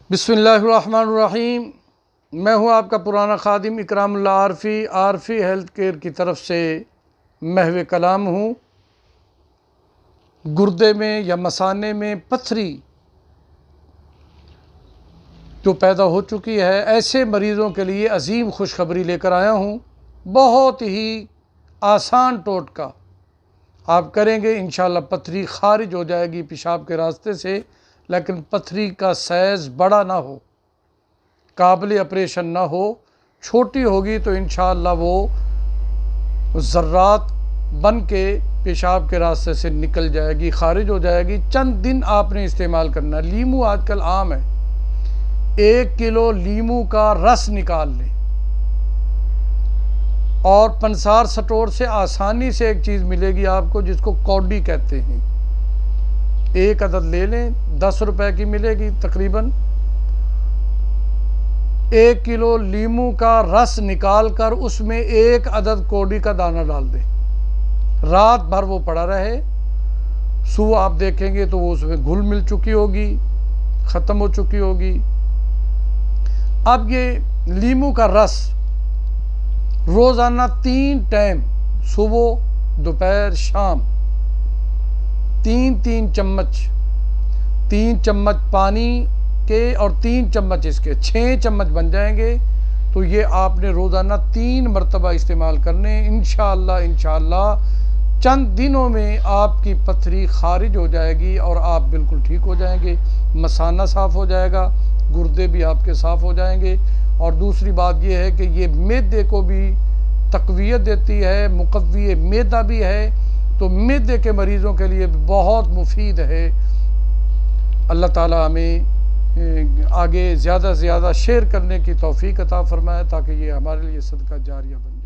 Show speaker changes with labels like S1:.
S1: बिस्मिल्लाहिर्रहमानिर्रहीम। मैं हूं आपका पुराना खादिम इकरामुल्लाह आरफी हेल्थ केयर की तरफ से महवे कलाम हूं। गुर्दे में या मसाने में पथरी जो पैदा हो चुकी है, ऐसे मरीज़ों के लिए अजीम खुशखबरी लेकर आया हूं। बहुत ही आसान टोटका आप करेंगे, इंशाल्लाह पथरी खारिज हो जाएगी पेशाब के रास्ते से। लेकिन पथरी का साइज़ बड़ा ना हो, काबिल ऑपरेशन ना हो, छोटी होगी तो इंशाअल्लाह वो ज़र्रात बन के पेशाब के रास्ते से निकल जाएगी, खारिज हो जाएगी। चंद दिन आपने इस्तेमाल करना। लीमू आजकल आम है, 1 किलो लीमू का रस निकाल लें और पंसार स्टोर से आसानी से एक चीज़ मिलेगी आपको जिसको कौडी कहते हैं। 1 अदद ले लें, 10 रुपए की मिलेगी तकरीबन। 1 किलो लीमू का रस निकाल कर उसमें 1 अदद कौड़ी का दाना डाल दें। रात भर वो पड़ा रहे, सुबह आप देखेंगे तो वो उसमें घुल मिल चुकी होगी, ख़त्म हो चुकी होगी। अब ये लीमू का रस रोज़ाना 3 टाइम, सुबह दोपहर शाम, 3 चम्मच, 3 चम्मच पानी के और 3 चम्मच इसके, 6 चम्मच बन जाएंगे। तो ये आपने रोज़ाना 3 मरतबा इस्तेमाल करने। इंशाअल्लाह चंद दिनों में आपकी पथरी खारिज हो जाएगी और आप बिल्कुल ठीक हो जाएंगे। मसाना साफ़ हो जाएगा, गुर्दे भी आपके साफ़ हो जाएंगे। और दूसरी बात यह है कि ये मैदे को भी तक़वियत देती है, मुक़व्वी मैदा भी है, तो मैदे के मरीज़ों के लिए बहुत मुफीद है। अल्लाह ताला हमें आगे ज़्यादा से ज़्यादा शेयर करने की तौफ़ीक अता फ़रमाए ताकि ये हमारे लिए सदका जारिया बने।